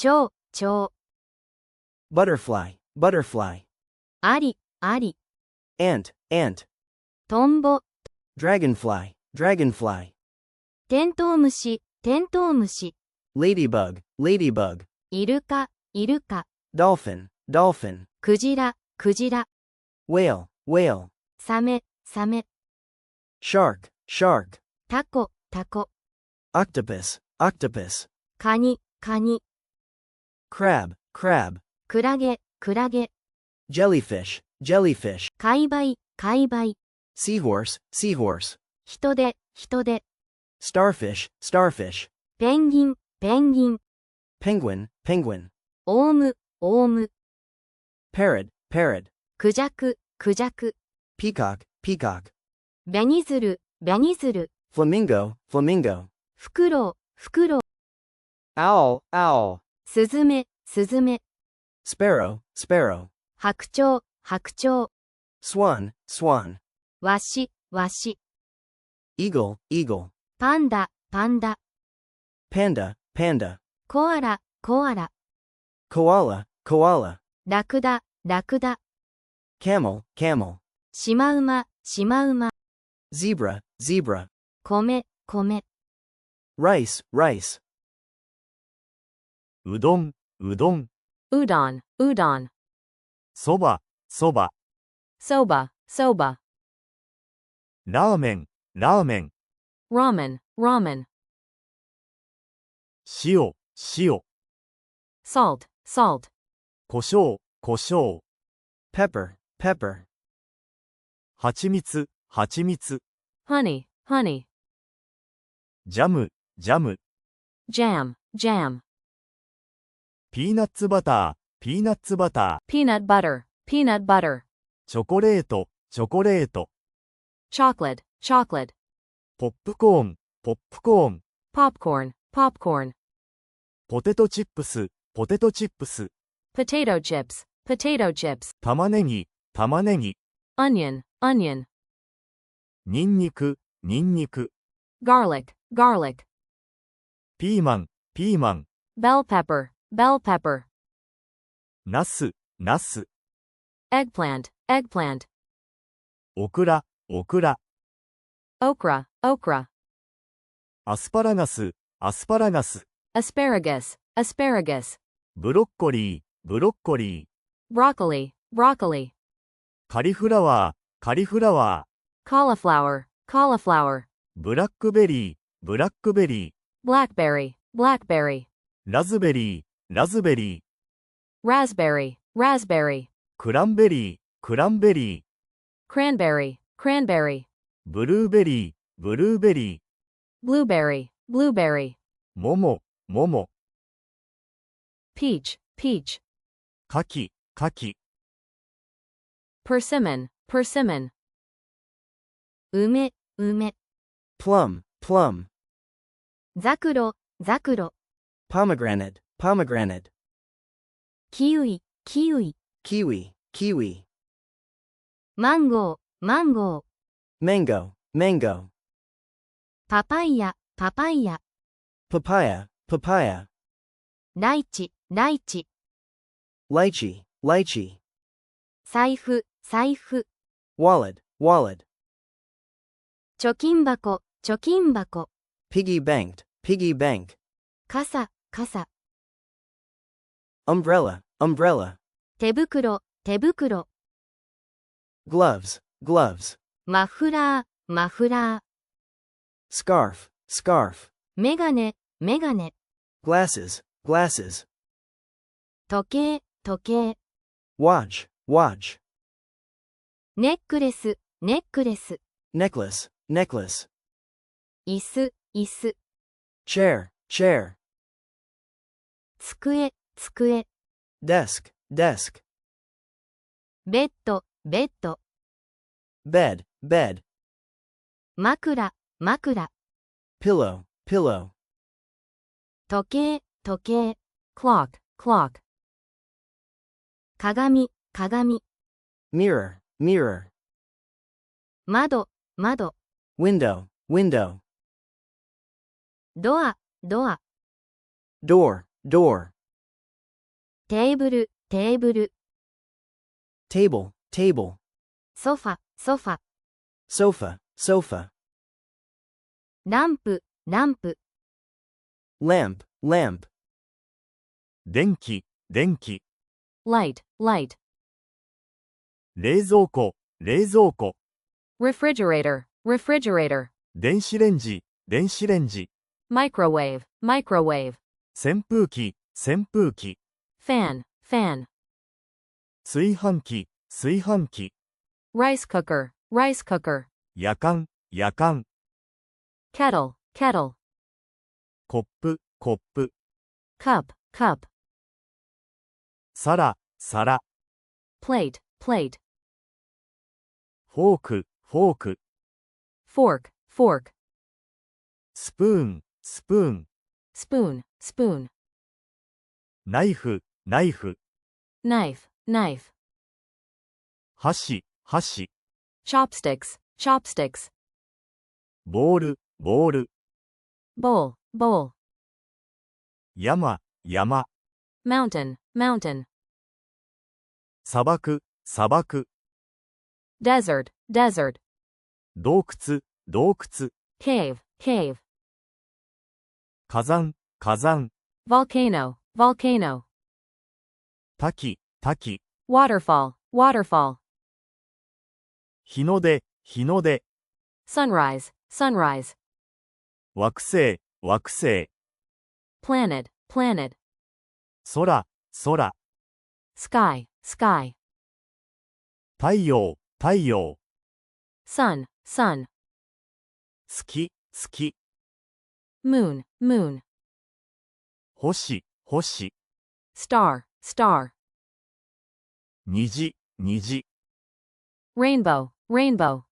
蝶、蝶。butterfly, butterfly. あり、あり。Ant, ant. トンボ。Dragonfly, dragonfly. テントウムシ、テントウムシ。Ladybug, ladybug. イルカ、イルカ。Dolphin, dolphin. クジラ、クジラ。Whale, whale. サメ、サメ。Shark, shark. タコ、タコ。Octopus, octopus. カニ、カニ。Crab, crab. クラゲ、クラゲ。Jellyfish, jellyfish. 海馬、海馬。 Seahorse, seahorse. 人手、人手。 Starfish, starfish. ペンギン、ペンギン。 Penguin, penguin. オウム、オウム。 Parrot, parrot. クジャク、クジャク。 Peacock, peacock. ベニズル、ベニズル。 Flamingo, flamingo. フクロウ、フクロウ。 Owl, owl. スズメ、スズメ。 Sparrow, sparrow. 白鳥、白鳥。 Swan, swan. ワシ、ワシ。 Eagle, eagle. パンダ、パンダ。 Panda, panda. コアラ、コアラ。 Koala, koala. ラクダ、ラクダ。 Camel, camel. シマウマ、シマウマ。 Zebra, zebra. 米、米。 Rice, rice. うどん、うどん。うどん、うどん。そば、そば。そば、そば。ラーメン、ラーメン。ラーメン、ラーメン。塩、塩。 salt, salt. 胡椒、胡椒。 Pepper, pepper. 蜂蜜、蜂蜜。 honey, honey. ジャム、ジャム。 jam, jam. ピーナッツバター、ピーナッツバター。 peanut butter, peanut butter. チョコレート、チョコレート。 chocolate, chocolate. ポップコーン、ポップコーン。 popcorn, popcorn. ポテトチップス、ポテトチップス。 potato chips, potato chips. 玉ねぎ、玉ねぎ。 onion, onion. ニンニク、ニンニク。 garlic, garlic. ピーマン、ピーマン。 bell pepper, bell pepper. ナス、ナス。 eggplant, eggplant. オクラ、オクラ。 okra, okra. アスパラガス、アスパラガス。 asparagus, asparagus. ブロッコリー、ブロッコリー。 broccoli, broccoli. カリフラワー、カリフラワー。 cauliflower, cauliflower. ブラックベリー、ブラックベリー。 blackberry, blackberry. ラズベリー、ラズベリー。 raspberry, raspberry. クランベリー、クランベリー。 cranberry, cranberry. ブルーベリー、ブルーベリー。 blueberry, blueberry. モモ、モモ。 peach, peach. カキ、カキ。 persimmon, persimmon. 梅、梅。 Plum, plum. ザクロ、ザクロ。 Pomegranate, pomegranate. キウイ、キウイ。 Kiwi, kiwi. マンゴー、マンゴー。 Mango, mango. パパイヤ、パパイヤ。 Papaya, papaya. ライチ、ライチ。 Lychee, lychee. 財布、財布。 Wallet, wallet. 貯金箱、貯金箱。 Piggy banked, piggy bank. 傘、傘。 Umbrella, umbrella. 手袋、手袋。 Gloves, gloves. マフラー、マフラー。 Scarf, scarf. メガネ、メガネ。 Glasses, glasses. 時計、時計。 Watch, watch. ネックレス、ネックレス。 Necklace, necklace. 椅子、椅子。 Chair, chair. 机、机。 Desk, desk. ベッド、ベッド。 Bed, bed. 枕、枕。 Pillow, pillow. 時計、時計。clock, clock. 鏡、鏡。 Mirror, mirror. 窓、窓。 Window, window. ドア、ドア。 Door, door. テーブル、テーブル。table, table, ソファ、ソファ。sofa, sofa, ランプ、ランプ。lamp, lamp, 電気、電気。light, light. 冷蔵庫、冷蔵庫。refrigerator, refrigerator. 電子レンジ、電子レンジ。microwave, microwave. 扇風機、扇風機。fan, fan. 炊飯器、炊飯器。rice cooker, rice cooker. やかん、やかん。kettle, kettle. コップ、コップ。cup, cup. 皿、皿。plate, plate. フォーク、フォーク。fork, fork. スプーン、スプーン。 spoon, spoon. ナイフ、ナイフ。 knife, knife. 箸、箸。 chopsticks, chopsticks. ボール、ボール。 bowl, bowl. 山、山。 mountain, mountain. 砂漠、砂漠。 desert, desert. 洞窟、洞窟。 cave, cave. 火山、火山。 volcano, volcano. 滝、滝。 waterfall, waterfall. 日の出、日の出。 sunrise, sunrise. 惑星、惑星。 planet, planet. 空、空。 sky, sky. 太陽、太陽。 sun, sun. 月、月。 moon, moon. 星、星。 star, star. 虹、虹。 rainbow, rainbow.